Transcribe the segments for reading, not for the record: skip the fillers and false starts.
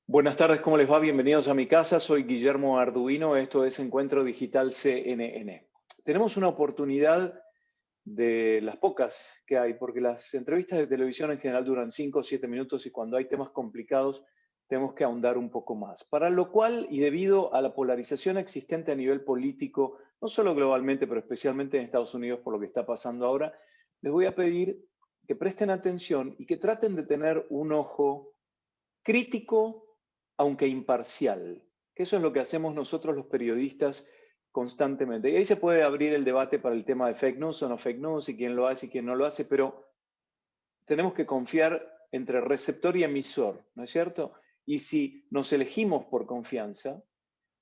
Buenas tardes, ¿cómo les va? Bienvenidos a mi casa. Soy Guillermo Arduino. Esto es Encuentro Digital CNN. Tenemos una oportunidad de las pocas que hay, porque las entrevistas de televisión en general duran 5 o 7 minutos y cuando hay temas complicados tenemos que ahondar un poco más. Para lo cual, y debido a la polarización existente a nivel político, no solo globalmente, pero especialmente en Estados Unidos por lo que está pasando ahora, les voy a pedir que presten atención y que traten de tener un ojo crítico, aunque imparcial, que eso es lo que hacemos nosotros los periodistas constantemente. Y ahí se puede abrir el debate para el tema de fake news o no fake news, y quién lo hace y quién no lo hace, pero tenemos que confiar entre receptor y emisor, ¿no es cierto? Y si nos elegimos por confianza,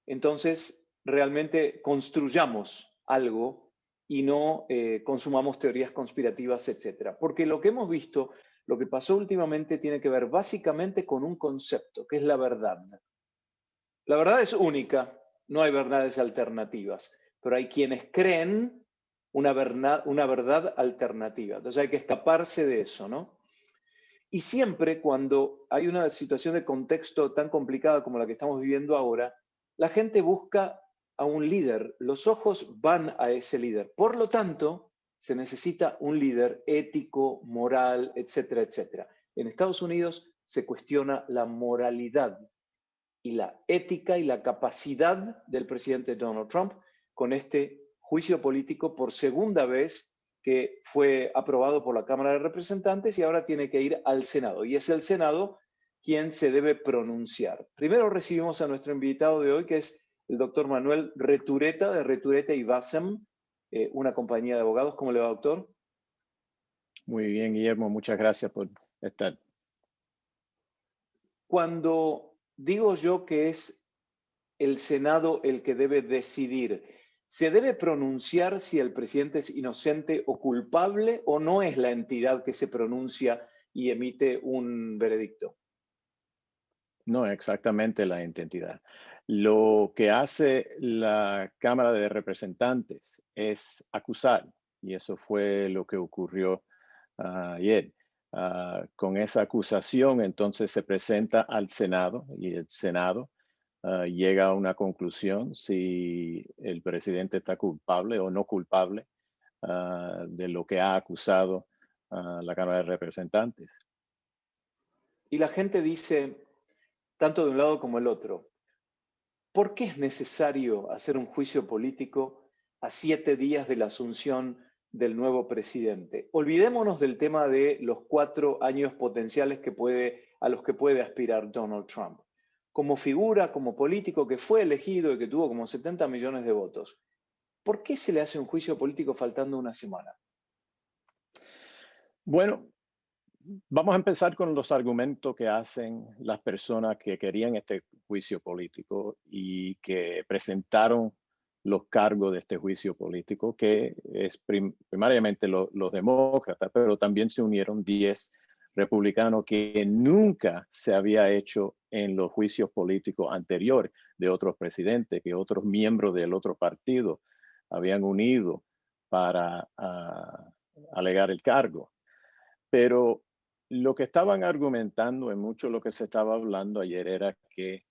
entonces realmente construyamos algo y no consumamos teorías conspirativas, etcétera. Porque lo que hemos visto, lo que pasó últimamente tiene que ver básicamente con un concepto, que es la verdad. La verdad es única, no hay verdades alternativas, pero hay quienes creen una verdad alternativa. Entonces hay que escaparse de eso, ¿no? Y siempre cuando hay una situación de contexto tan complicada como la que estamos viviendo ahora, la gente busca a un líder, los ojos van a ese líder. Por lo tanto, se necesita un líder ético, moral, etcétera, etcétera. En Estados Unidos se cuestiona la moralidad y la ética y la capacidad del presidente Donald Trump con este juicio político por segunda vez que fue aprobado por la Cámara de Representantes y ahora tiene que ir al Senado. Y es el Senado quien se debe pronunciar. Primero recibimos a nuestro invitado de hoy, que es el doctor Manuel Retureta, de Retureta y Vassem, una compañía de abogados. ¿Cómo le va, doctor? Muy bien, Guillermo, muchas gracias por estar. Cuando digo yo que es el Senado el que debe decidir, ¿se debe pronunciar si el presidente es inocente o culpable o no es la entidad que se pronuncia y emite un veredicto? No exactamente la identidad. Lo que hace la Cámara de Representantes es acusar, y eso fue lo que ocurrió ayer. Con esa acusación, entonces se presenta al Senado y el Senado llega a una conclusión si el presidente está culpable o no culpable de lo que ha acusado la Cámara de Representantes. Y la gente dice, tanto de un lado como el otro, ¿por qué es necesario hacer un juicio político a 7 días de la asunción del nuevo presidente? Olvidémonos del tema de los 4 años potenciales a los que puede aspirar Donald Trump. Como figura, como político que fue elegido y que tuvo como 70 millones de votos, ¿por qué se le hace un juicio político faltando una semana? Bueno, vamos a empezar con los argumentos que hacen las personas que querían este juicio político y que presentaron los cargos de este juicio político, que es primariamente los demócratas, pero también se unieron 10 republicanos que nunca se había hecho en los juicios políticos anteriores de otros presidentes, que otros miembros del otro partido habían unido para alegar el cargo. Pero lo que estaban argumentando en mucho lo que se estaba hablando ayer era que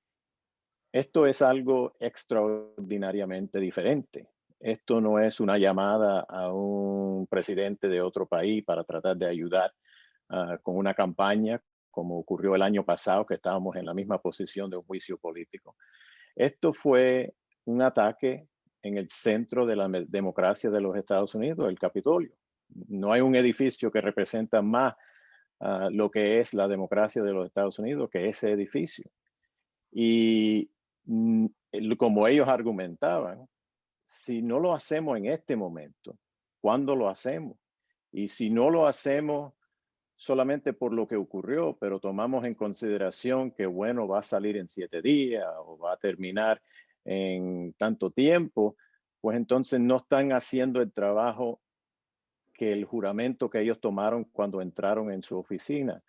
esto es algo extraordinariamente diferente. Esto no es una llamada a un presidente de otro país para tratar de ayudar con una campaña como ocurrió el año pasado, que estábamos en la misma posición de un juicio político. Esto fue un ataque en el centro de la democracia de los Estados Unidos, el Capitolio. No hay un edificio que representa más lo que es la democracia de los Estados Unidos que ese edificio. Y como ellos argumentaban, si no lo hacemos en este momento, ¿cuándo lo hacemos? Y si no lo hacemos solamente por lo que ocurrió, pero tomamos en consideración que, bueno, va a salir en 7 días o va a terminar en tanto tiempo, pues entonces no están haciendo el trabajo que el juramento que ellos tomaron cuando entraron en su oficina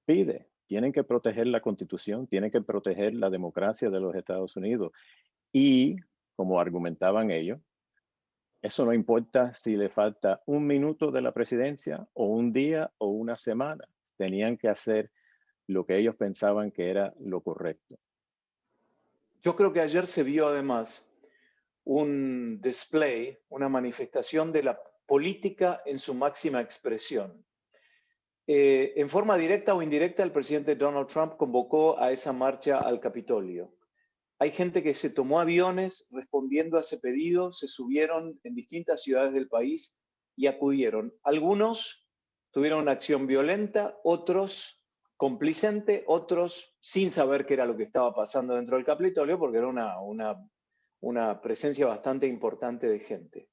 pide. Tienen que proteger la Constitución, tienen que proteger la democracia de los Estados Unidos. Y, como argumentaban ellos, eso no importa si le falta un minuto de la presidencia o un día o una semana. Tenían que hacer lo que ellos pensaban que era lo correcto. Yo creo que ayer se vio además un display, una manifestación de la política en su máxima expresión. En forma directa o indirecta, el presidente Donald Trump convocó a esa marcha al Capitolio. Hay gente que se tomó aviones respondiendo a ese pedido, se subieron en distintas ciudades del país y acudieron. Algunos tuvieron una acción violenta, otros complicente, otros sin saber qué era lo que estaba pasando dentro del Capitolio, porque era una presencia bastante importante de gente.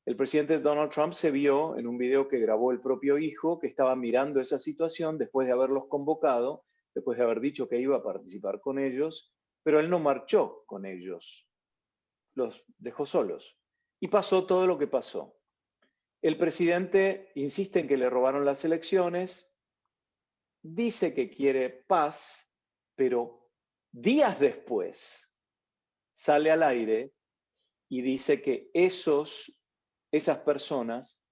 El presidente Donald Trump se vio en un video que grabó el propio hijo, que estaba mirando esa situación después de haberlos convocado, después de haber dicho que iba a participar con ellos, pero él no marchó con ellos, los dejó solos. Y pasó todo lo que pasó. El presidente insiste en que le robaron las elecciones, dice que quiere paz, pero días después sale al aire y dice que esas personas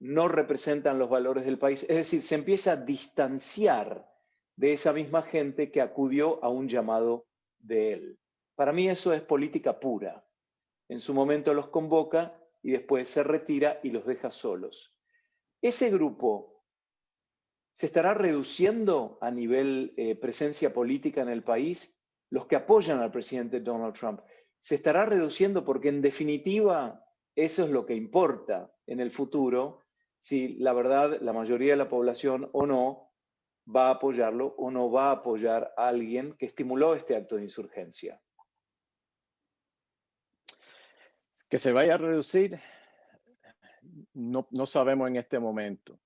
no representan los valores del país. Es decir, se empieza a distanciar de esa misma gente que acudió a un llamado de él. Para mí eso es política pura. En su momento los convoca y después se retira y los deja solos. Ese grupo se estará reduciendo a nivel presencia política en el país. Los que apoyan al presidente Donald Trump se estará reduciendo porque en definitiva eso es lo que importa en el futuro, si la verdad la mayoría de la población o no va a apoyarlo o no va a apoyar a alguien que estimuló este acto de insurgencia. Que se vaya a reducir, no sabemos en este momento.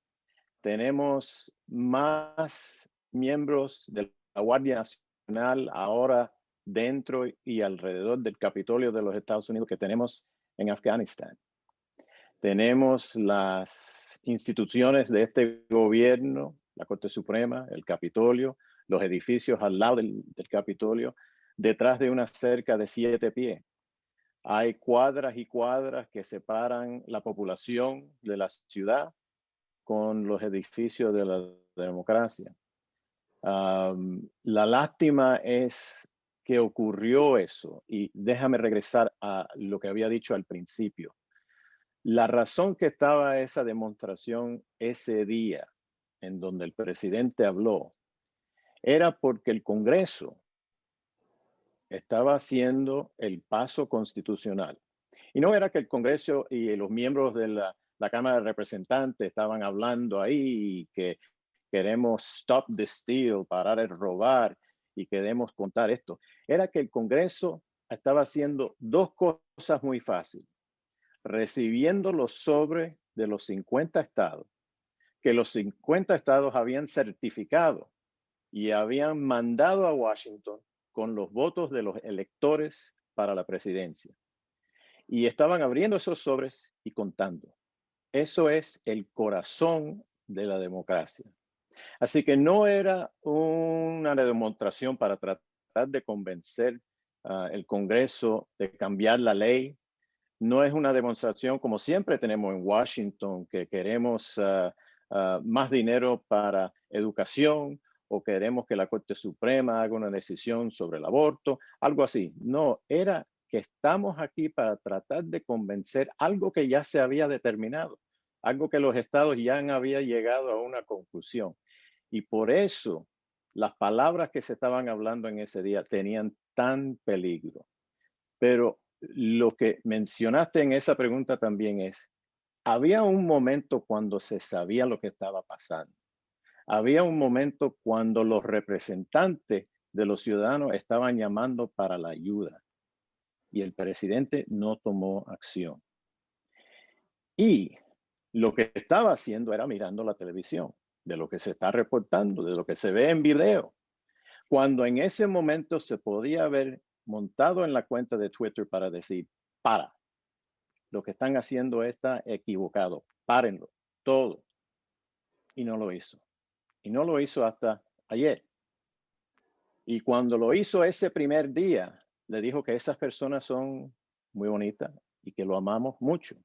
Tenemos más miembros de la Guardia Nacional ahora dentro y alrededor del Capitolio de los Estados Unidos que tenemos en Afganistán. Tenemos las instituciones de este gobierno, la Corte Suprema, el Capitolio, los edificios al lado del Capitolio, detrás de una cerca de 7 pies. Hay cuadras y cuadras que separan la población de la ciudad con los edificios de la democracia. La lástima es que ocurrió eso, y déjame regresar a lo que había dicho al principio. La razón que estaba esa demostración ese día en donde el presidente habló era porque el Congreso estaba haciendo el paso constitucional. Y no era que el Congreso y los miembros de la Cámara de Representantes estaban hablando ahí y que queremos stop the steal, parar el robar y queremos contar esto. Era que el Congreso estaba haciendo dos cosas muy fáciles. Recibiendo los sobres de los 50 estados, que los 50 estados habían certificado y habían mandado a Washington con los votos de los electores para la presidencia. Y estaban abriendo esos sobres y contando. Eso es el corazón de la democracia. Así que no era una demostración para tratar de convencer al Congreso de cambiar la ley. No es una demostración como siempre tenemos en Washington, que queremos más dinero para educación o queremos que la Corte Suprema haga una decisión sobre el aborto, algo así. No, era que estamos aquí para tratar de convencer algo que ya se había determinado, algo que los estados ya habían llegado a una conclusión. Y por eso las palabras que se estaban hablando en ese día tenían tan peligro. Pero lo que mencionaste en esa pregunta también es, había un momento cuando se sabía lo que estaba pasando. Había un momento cuando los representantes de los ciudadanos estaban llamando para la ayuda y el presidente no tomó acción. Y lo que estaba haciendo era mirando la televisión, de lo que se está reportando, de lo que se ve en video. Cuando en ese momento se podía haber montado en la cuenta de Twitter para decir, para, lo que están haciendo está equivocado, párenlo, todo. Y no lo hizo. Y no lo hizo hasta ayer. Y cuando lo hizo ese primer día, le dijo que esas personas son muy bonitas y que lo amamos mucho.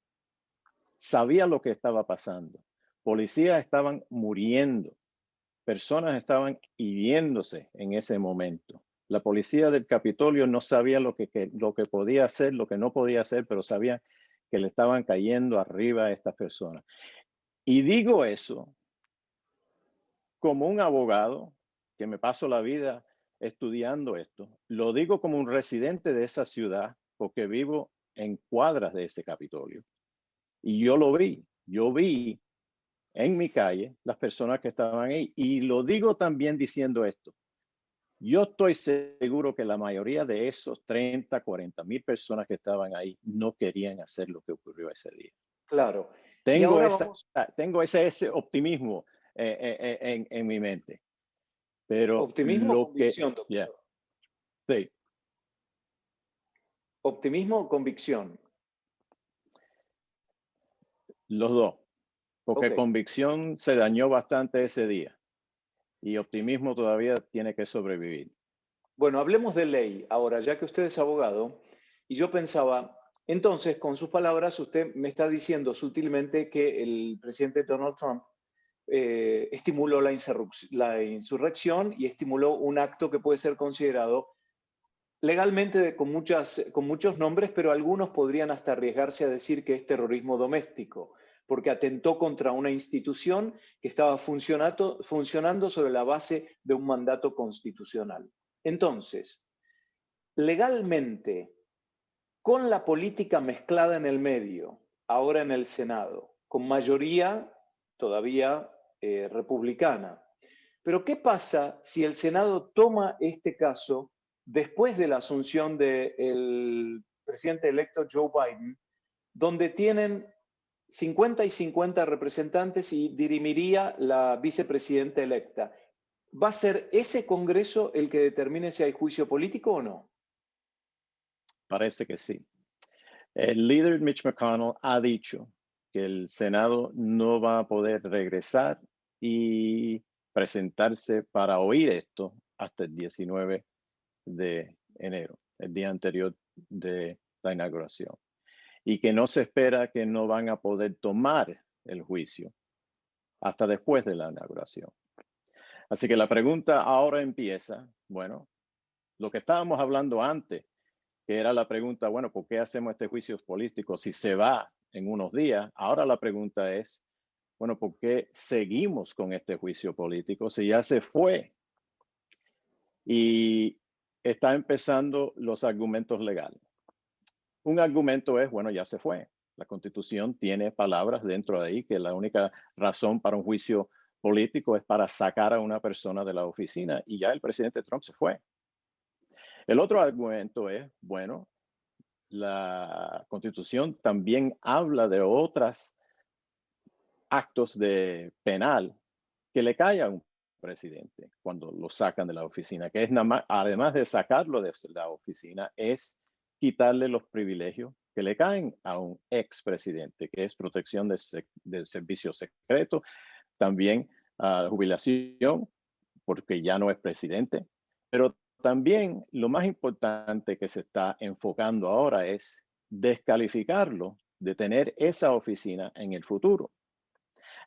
Sabía lo que estaba pasando. Policías estaban muriendo, personas estaban hiriéndose en ese momento. La policía del Capitolio no sabía lo que podía hacer, lo que no podía hacer, pero sabía que le estaban cayendo arriba a estas personas. Y digo eso como un abogado que me paso la vida estudiando esto. Lo digo como un residente de esa ciudad porque vivo en cuadras de ese Capitolio. Y yo vi en mi calle las personas que estaban ahí. Y lo digo también diciendo esto. Yo estoy seguro que la mayoría de esos 30, 40 mil personas que estaban ahí no querían hacer lo que ocurrió ese día. Claro. Y Tengo, ahora esa, vamos, tengo ese optimismo en mi mente. Pero optimismo o lo que, convicción, yeah, doctor. sí, Optimismo o convicción. los dos. Ok. Porque convicción se dañó bastante ese día y optimismo todavía tiene que sobrevivir. Bueno, hablemos de ley ahora, ya que usted es abogado, y yo pensaba, entonces, con sus palabras, usted me está diciendo sutilmente que el presidente Donald Trump estimuló la insurrección y estimuló un acto que puede ser considerado legalmente con muchos nombres, pero algunos podrían hasta arriesgarse a decir que es terrorismo doméstico, porque atentó contra una institución que estaba funcionando sobre la base de un mandato constitucional. Entonces, legalmente, con la política mezclada en el medio, ahora en el Senado, con mayoría todavía republicana. Pero ¿qué pasa si el Senado toma este caso después de la asunción del presidente electo Joe Biden, donde tienen 50 y 50 representantes y dirimiría la vicepresidenta electa? ¿Va a ser ese Congreso el que determine si hay juicio político o no? Parece que sí. El líder Mitch McConnell ha dicho que el Senado no va a poder regresar y presentarse para oír esto hasta el 19 de enero, el día anterior de la inauguración. Y que no se espera que no van a poder tomar el juicio hasta después de la inauguración. Así que la pregunta ahora empieza, bueno, lo que estábamos hablando antes, que era la pregunta, bueno, ¿por qué hacemos este juicio político si se va en unos días? Ahora la pregunta es, bueno, ¿por qué seguimos con este juicio político si ya se fue? Y está empezando los argumentos legales. Un argumento es, bueno, ya se fue. La Constitución tiene palabras dentro de ahí que la única razón para un juicio político es para sacar a una persona de la oficina y ya el presidente Trump se fue. El otro argumento es, bueno, la Constitución también habla de otros actos de penal que le cae a un presidente cuando lo sacan de la oficina, que es nada más, además de sacarlo de la oficina, es quitarle los privilegios que le caen a un expresidente, que es protección del servicio secreto, también jubilación, porque ya no es presidente, pero también lo más importante que se está enfocando ahora es descalificarlo de tener esa oficina en el futuro.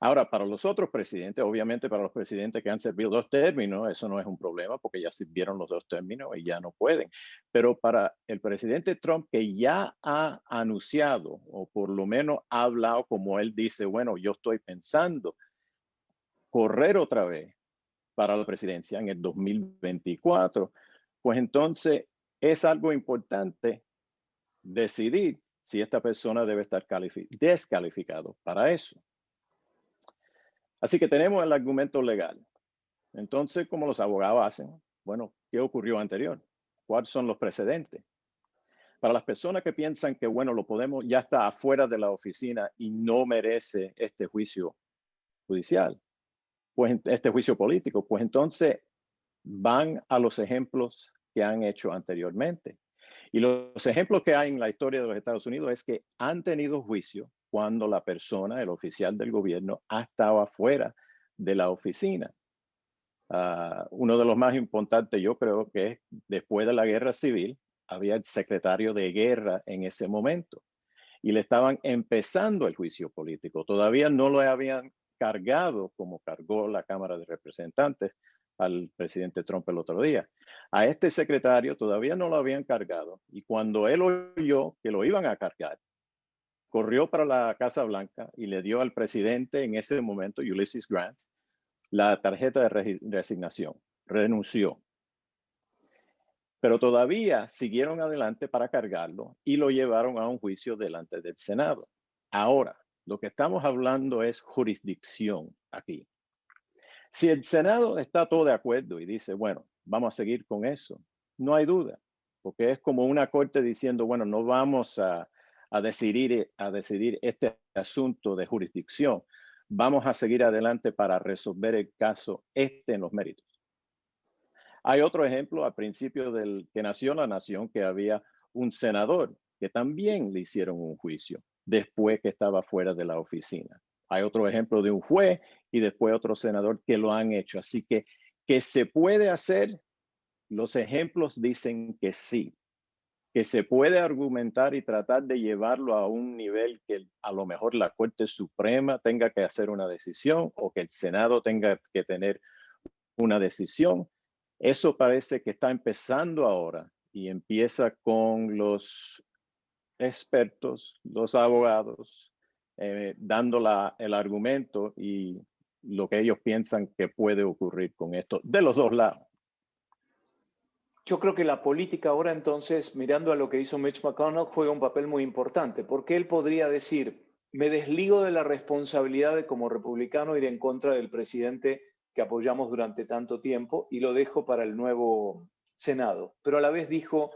Ahora, para los otros presidentes, obviamente para los presidentes que han servido 2 términos, eso no es un problema porque ya sirvieron los 2 términos y ya no pueden. Pero para el presidente Trump, que ya ha anunciado, o por lo menos ha hablado como él dice, bueno, yo estoy pensando correr otra vez para la presidencia en el 2024, pues entonces es algo importante decidir si esta persona debe estar descalificado para eso. Así que tenemos el argumento legal. Entonces, como los abogados hacen, bueno, ¿qué ocurrió anterior? ¿Cuáles son los precedentes? Para las personas que piensan que, bueno, lo podemos, ya está afuera de la oficina y no merece este juicio judicial, pues este juicio político, pues entonces van a los ejemplos que han hecho anteriormente. Y los ejemplos que hay en la historia de los Estados Unidos es que han tenido juicio cuando la persona, el oficial del gobierno, ha estado afuera de la oficina. Uno de los más importantes, yo creo que es después de la guerra civil, había el secretario de guerra en ese momento y le estaban empezando el juicio político. Todavía no lo habían cargado como cargó la Cámara de Representantes al presidente Trump el otro día. A este secretario todavía no lo habían cargado y cuando él oyó que lo iban a cargar, corrió para la Casa Blanca y le dio al presidente en ese momento, Ulysses Grant, la tarjeta de resignación. Renunció. Pero todavía siguieron adelante para cargarlo y lo llevaron a un juicio delante del Senado. Ahora, lo que estamos hablando es jurisdicción aquí. Si el Senado está todo de acuerdo y dice, bueno, vamos a seguir con eso, no hay duda, porque es como una corte diciendo, bueno, no vamos a decidir este asunto de jurisdicción, vamos a seguir adelante para resolver el caso en los méritos. Hay otro ejemplo al principio que nació la nación, que había un senador que también le hicieron un juicio después que estaba fuera de la oficina. Hay otro ejemplo de un juez y después otro senador que lo han hecho. Así que se puede hacer, los ejemplos dicen que sí, que se puede argumentar y tratar de llevarlo a un nivel que a lo mejor la Corte Suprema tenga que hacer una decisión o que el Senado tenga que tener una decisión. Eso parece que está empezando ahora y empieza con los expertos, los abogados, dando el argumento y lo que ellos piensan que puede ocurrir con esto, de los dos lados. Yo creo que la política ahora entonces, mirando a lo que hizo Mitch McConnell, juega un papel muy importante, porque él podría decir, me desligo de la responsabilidad de como republicano ir en contra del presidente que apoyamos durante tanto tiempo y lo dejo para el nuevo Senado. Pero a la vez dijo,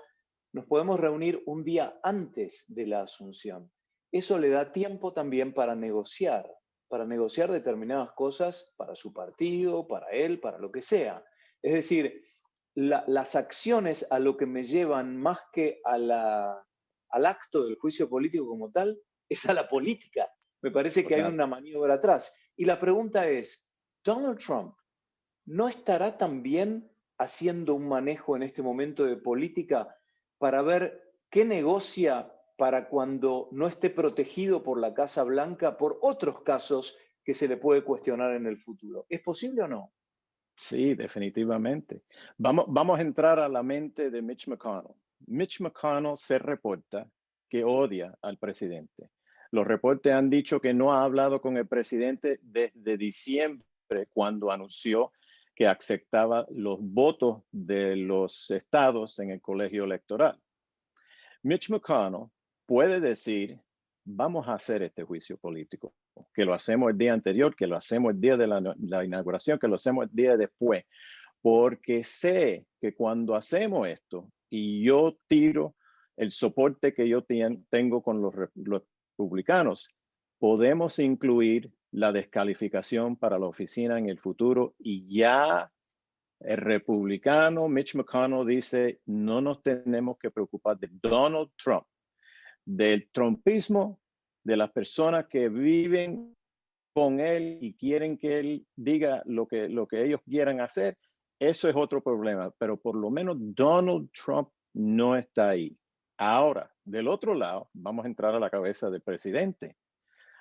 nos podemos reunir un día antes de la asunción. Eso le da tiempo también para negociar determinadas cosas para su partido, para él, para lo que sea. Es decir, las acciones a lo que me llevan más que al acto del juicio político como tal, es a la política. Me parece que hay una maniobra atrás. Y la pregunta es, ¿Donald Trump no estará también haciendo un manejo en este momento de política para ver qué negocia para cuando no esté protegido por la Casa Blanca por otros casos que se le puede cuestionar en el futuro? ¿Es posible o no? Sí, definitivamente. Vamos a entrar a la mente de Mitch McConnell. Mitch McConnell se reporta que odia al presidente. Los reportes han dicho que no ha hablado con el presidente desde diciembre, cuando anunció que aceptaba los votos de los estados en el colegio electoral. Mitch McConnell puede decir, vamos a hacer este juicio político, que lo hacemos el día anterior, que lo hacemos el día de la inauguración, que lo hacemos el día después, porque sé que cuando hacemos esto y yo tiro el soporte que yo tengo con los republicanos, podemos incluir la descalificación para la oficina en el futuro y ya el republicano Mitch McConnell dice, no nos tenemos que preocupar de Donald Trump, del trumpismo, de las personas que viven con él y quieren que él diga lo que ellos quieran hacer. Eso es otro problema, pero por lo menos Donald Trump no está ahí. Ahora, del otro lado, vamos a entrar a la cabeza del presidente.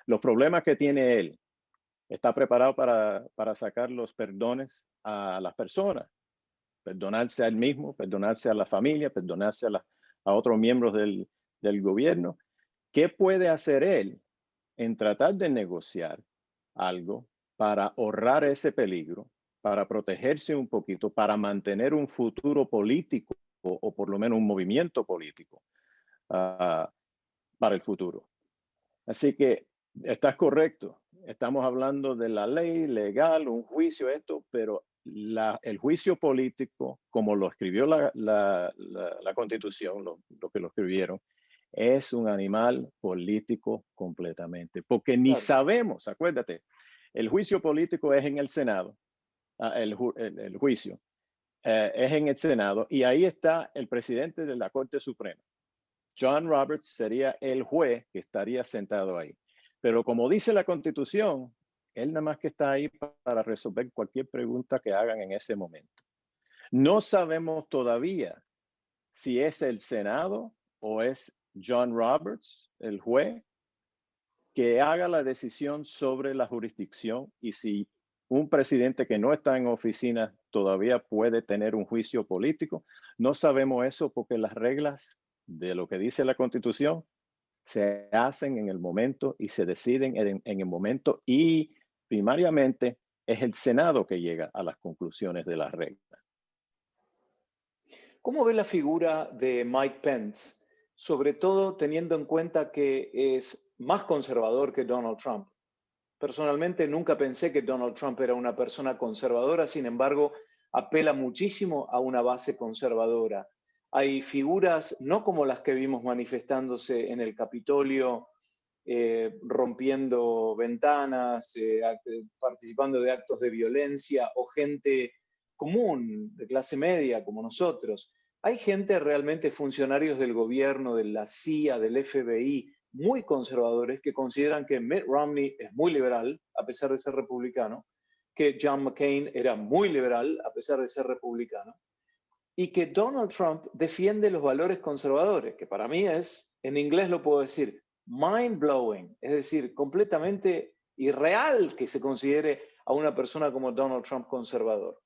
Los problemas que tiene él. ¿Está preparado para sacar los perdones a las personas? Perdonarse a él mismo, perdonarse a la familia, perdonarse a otros miembros del gobierno. ¿Qué puede hacer él en tratar de negociar algo para ahorrar ese peligro, para protegerse un poquito, para mantener un futuro político o por lo menos un movimiento político para el futuro? Así que estás correcto. Estamos hablando de la ley legal, un juicio, pero el juicio político, como lo escribió la Constitución, lo que lo escribieron, es un animal político completamente, porque ni sabemos, acuérdate, el juicio político es en el Senado, el juicio es en el Senado, y ahí está el presidente de la Corte Suprema. John Roberts sería el juez que estaría sentado ahí. Pero como dice la Constitución, él nada más que está ahí para resolver cualquier pregunta que hagan en ese momento. No sabemos todavía si es el Senado o es John Roberts, el juez, que haga la decisión sobre la jurisdicción y si un presidente que no está en oficina todavía puede tener un juicio político. No sabemos eso porque las reglas de lo que dice la Constitución se hacen en el momento y se deciden en el momento y primariamente es el Senado que llega a las conclusiones de las reglas. ¿Cómo ve la figura de Mike Pence, sobre todo teniendo en cuenta que es más conservador que Donald Trump? Personalmente nunca pensé que Donald Trump era una persona conservadora, sin embargo, apela muchísimo a una base conservadora. Hay figuras, no como las que vimos manifestándose en el Capitolio, rompiendo ventanas, participando de actos de violencia, o gente común, de clase media, como nosotros. Hay gente realmente, funcionarios del gobierno, de la CIA, del FBI, muy conservadores, que consideran que Mitt Romney es muy liberal, a pesar de ser republicano, que John McCain era muy liberal, a pesar de ser republicano, y que Donald Trump defiende los valores conservadores, que para mí es, en inglés lo puedo decir, mind blowing, es decir, completamente irreal que se considere a una persona como Donald Trump conservador.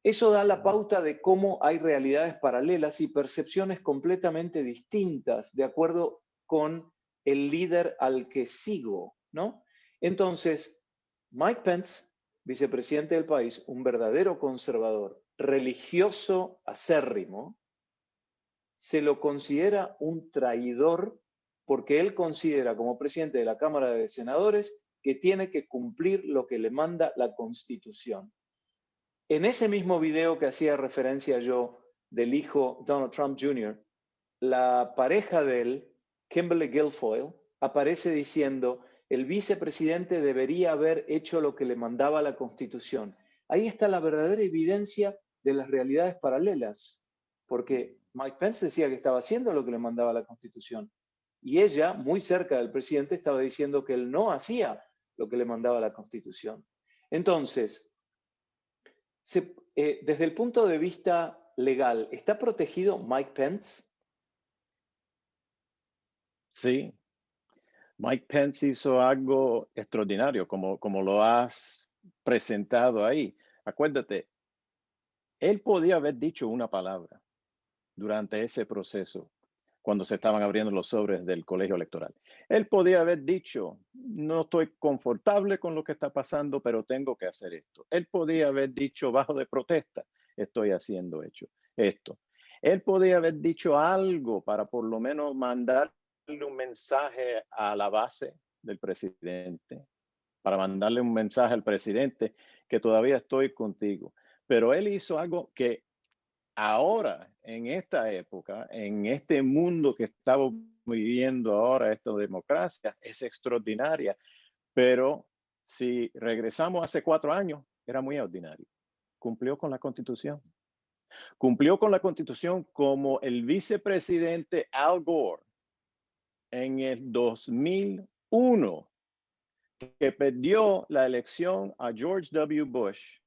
Eso da la pauta de cómo hay realidades paralelas y percepciones completamente distintas de acuerdo con el líder al que sigo, ¿no? Entonces, Mike Pence, vicepresidente del país, un verdadero conservador, religioso acérrimo, se lo considera un traidor porque él considera como presidente de la Cámara de Senadores que tiene que cumplir lo que le manda la Constitución. En ese mismo video que hacía referencia yo del hijo Donald Trump Jr., la pareja de él, Kimberly Guilfoyle, aparece diciendo, el vicepresidente debería haber hecho lo que le mandaba la Constitución. Ahí está la verdadera evidencia de las realidades paralelas, porque Mike Pence decía que estaba haciendo lo que le mandaba la Constitución, y ella, muy cerca del presidente, estaba diciendo que él no hacía lo que le mandaba la Constitución. Entonces, desde el punto de vista legal, ¿está protegido Mike Pence? Sí, Mike Pence hizo algo extraordinario, como lo has presentado ahí. Acuérdate, él podía haber dicho una palabra durante ese proceso, cuando se estaban abriendo los sobres del colegio electoral. Él podía haber dicho, no estoy confortable con lo que está pasando, pero tengo que hacer esto. Él podía haber dicho, bajo de protesta, estoy haciendo esto. Él podía haber dicho algo para por lo menos mandarle un mensaje a la base del presidente, para mandarle un mensaje al presidente que todavía estoy contigo. Pero él hizo algo que ahora, en esta época, en este mundo que estamos viviendo ahora, esta democracia es extraordinaria, pero si regresamos hace 4 años, era muy ordinario. Cumplió con la Constitución. Cumplió con la Constitución como el vicepresidente Al Gore en el 2001, que perdió la elección a George W. Bush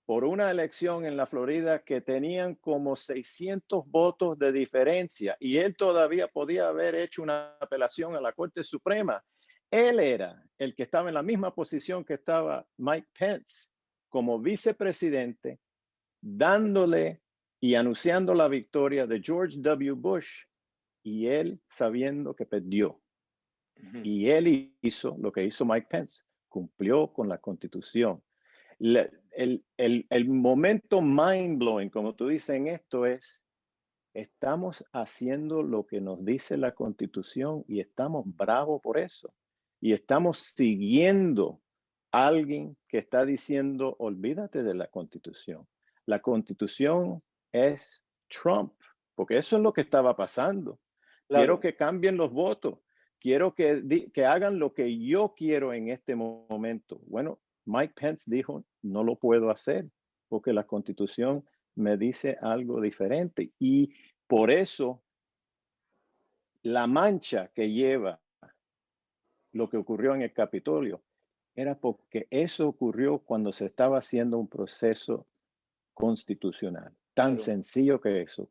por una elección en la Florida que tenían como 600 votos de diferencia y él todavía podía haber hecho una apelación a la Corte Suprema. Él era el que estaba en la misma posición que estaba Mike Pence como vicepresidente, dándole y anunciando la victoria de George W. Bush y él sabiendo que perdió. Y él hizo lo que hizo Mike Pence, cumplió con la Constitución. El momento mind blowing, como tú dices en esto, es, estamos haciendo lo que nos dice la Constitución y estamos bravos por eso. Y estamos siguiendo a alguien que está diciendo, olvídate de la Constitución. La Constitución es Trump, porque eso es lo que estaba pasando. Quiero Claro. que cambien los votos. Quiero que hagan lo que yo quiero en este momento. Bueno, Mike Pence dijo, no lo puedo hacer porque la Constitución me dice algo diferente. Y por eso la mancha que lleva lo que ocurrió en el Capitolio era porque eso ocurrió cuando se estaba haciendo un proceso constitucional. Tan Claro. sencillo que eso.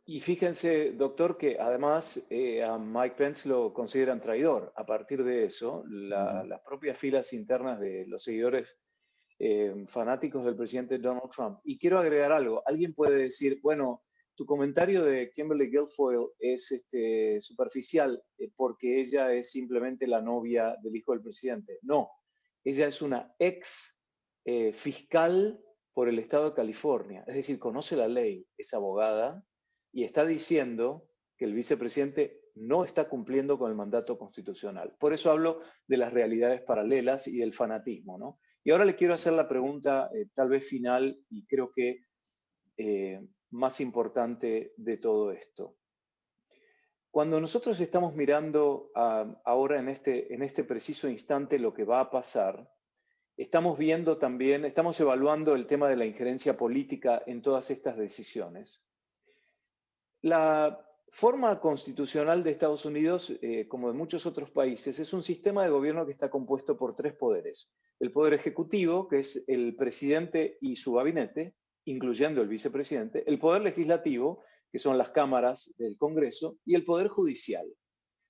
Y fíjense, doctor, que además a Mike Pence lo consideran traidor. A partir de eso, Ujú. las propias filas internas de los seguidores fanáticos del presidente Donald Trump. Y quiero agregar algo. Alguien puede decir, bueno, tu comentario de Kimberly Guilfoyle es superficial porque ella es simplemente la novia del hijo del presidente. No, ella es una ex fiscal por el estado de California. Es decir, conoce la ley, es abogada y está diciendo que el vicepresidente no está cumpliendo con el mandato constitucional. Por eso hablo de las realidades paralelas y del fanatismo, ¿no? Y ahora le quiero hacer la pregunta tal vez final y creo que más importante de todo esto. Cuando nosotros estamos mirando ahora en este preciso instante lo que va a pasar, estamos viendo también, estamos evaluando el tema de la injerencia política en todas estas decisiones. La forma constitucional de Estados Unidos, como de muchos otros países, es un sistema de gobierno que está compuesto por tres poderes. El poder ejecutivo, que es el presidente y su gabinete, incluyendo el vicepresidente. El poder legislativo, que son las cámaras del Congreso. Y el poder judicial,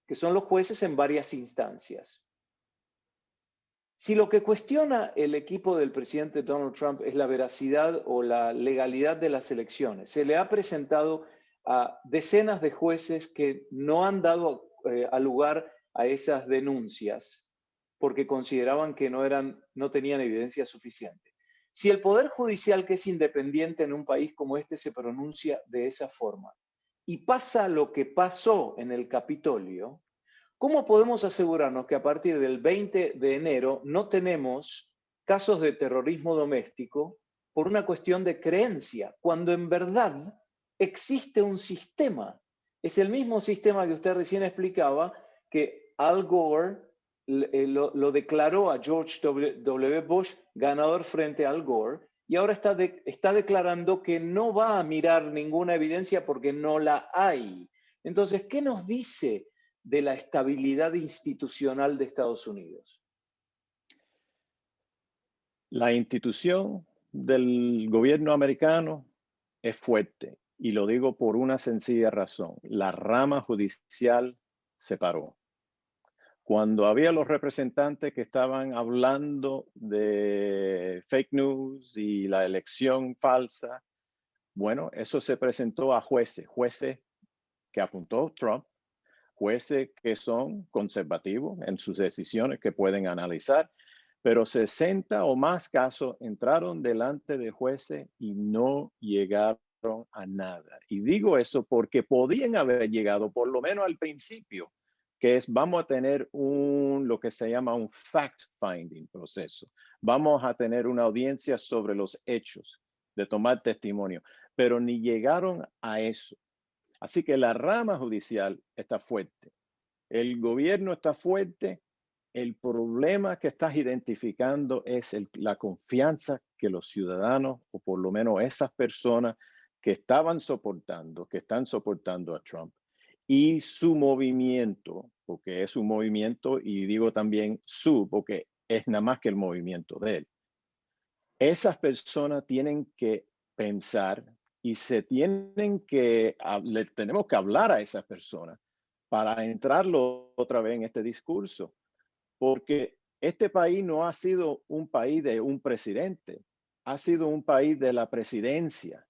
que son los jueces en varias instancias. Si lo que cuestiona el equipo del presidente Donald Trump es la veracidad o la legalidad de las elecciones, se le ha presentado a decenas de jueces que no han dado lugar a esas denuncias porque consideraban que no tenían evidencia suficiente. Si el Poder Judicial, que es independiente en un país como este, se pronuncia de esa forma y pasa lo que pasó en el Capitolio, ¿cómo podemos asegurarnos que a partir del 20 de enero no tenemos casos de terrorismo doméstico por una cuestión de creencia, cuando en verdad existe un sistema? Es el mismo sistema que usted recién explicaba, que Al Gore lo declaró a George W. Bush ganador frente a Al Gore, y ahora está declarando que no va a mirar ninguna evidencia porque no la hay. Entonces, ¿qué nos dice de la estabilidad institucional de Estados Unidos? La institución del gobierno americano es fuerte y lo digo por una sencilla razón. La rama judicial se paró. Cuando había los representantes que estaban hablando de fake news y la elección falsa, bueno, eso se presentó a jueces que apuntó Trump, jueces que son conservativos en sus decisiones, que pueden analizar, pero 60 o más casos entraron delante de jueces y no llegaron a nada. Y digo eso porque podían haber llegado por lo menos al principio, que es vamos a tener lo que se llama un fact-finding proceso. Vamos a tener una audiencia sobre los hechos, de tomar testimonio, pero ni llegaron a eso. Así que la rama judicial está fuerte, el gobierno está fuerte. El problema que estás identificando es la confianza que los ciudadanos, o por lo menos esas personas que que están soportando a Trump, y su movimiento, porque es un movimiento, y digo también porque es nada más que el movimiento de él. Esas personas tienen que pensar y le tenemos que hablar a esas personas para entrarlo otra vez en este discurso, porque este país no ha sido un país de un presidente, ha sido un país de la presidencia.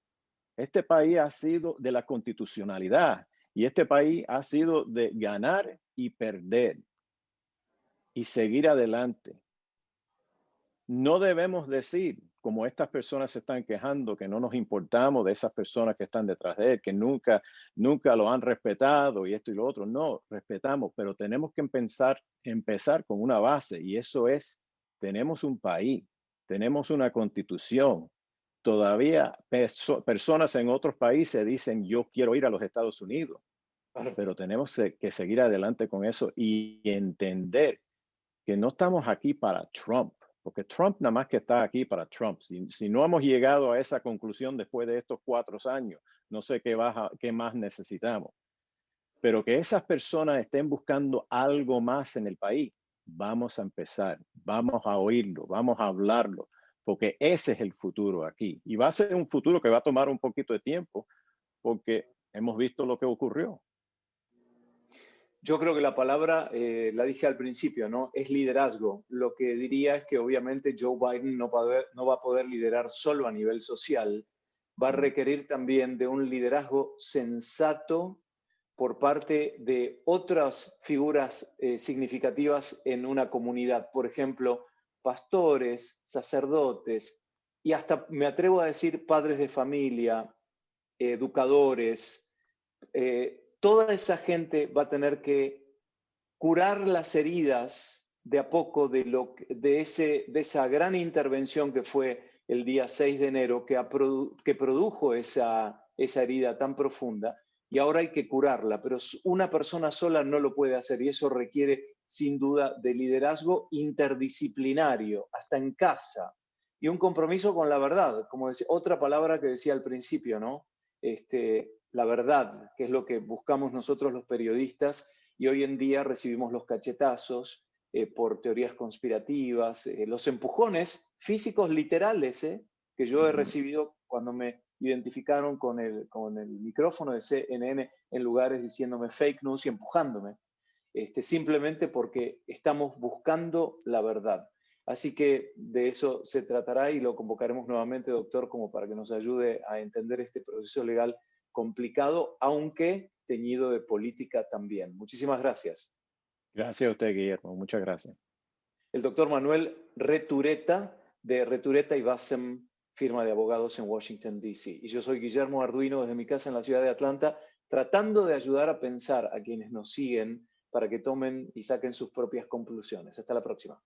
Este país ha sido de la constitucionalidad y este país ha sido de ganar y perder y seguir adelante. No debemos decir, como estas personas se están quejando, que no nos importamos de esas personas que están detrás de él, que nunca lo han respetado y esto y lo otro. No, respetamos, pero tenemos que empezar con una base y eso es, tenemos un país, tenemos una constitución. Todavía personas en otros países dicen, yo quiero ir a los Estados Unidos, pero tenemos que seguir adelante con eso y entender que no estamos aquí para Trump, porque Trump nada más que está aquí para Trump. Si no hemos llegado a esa conclusión después de estos 4 años, no sé qué más necesitamos. Pero que esas personas estén buscando algo más en el país, vamos a empezar, vamos a oírlo, vamos a hablarlo, porque ese es el futuro aquí. Y va a ser un futuro que va a tomar un poquito de tiempo, porque hemos visto lo que ocurrió. Yo creo que la palabra, la dije al principio, ¿no? Es liderazgo. Lo que diría es que obviamente Joe Biden no va a poder liderar solo a nivel social, va a requerir también de un liderazgo sensato por parte de otras figuras significativas en una comunidad. Por ejemplo, pastores, sacerdotes y hasta, me atrevo a decir, padres de familia, educadores. Toda esa gente va a tener que curar las heridas de a poco de esa gran intervención que fue el día 6 de enero, que produjo esa herida tan profunda, y ahora hay que curarla, pero una persona sola no lo puede hacer y eso requiere sin duda de liderazgo interdisciplinario, hasta en casa, y un compromiso con la verdad, como decía, otra palabra que decía al principio, ¿no? La verdad, que es lo que buscamos nosotros los periodistas, y hoy en día recibimos los cachetazos por teorías conspirativas, los empujones físicos literales que yo he recibido cuando me identificaron con el micrófono de CNN en lugares diciéndome fake news y empujándome, simplemente porque estamos buscando la verdad. Así que de eso se tratará y lo convocaremos nuevamente, doctor, como para que nos ayude a entender este proceso legal complicado, aunque teñido de política también. Muchísimas gracias. Gracias a usted, Guillermo. Muchas gracias. El doctor Manuel Retureta, de Retureta y Bassem, firma de abogados en Washington, D.C. Y yo soy Guillermo Arduino desde mi casa en la ciudad de Atlanta, tratando de ayudar a pensar a quienes nos siguen para que tomen y saquen sus propias conclusiones. Hasta la próxima.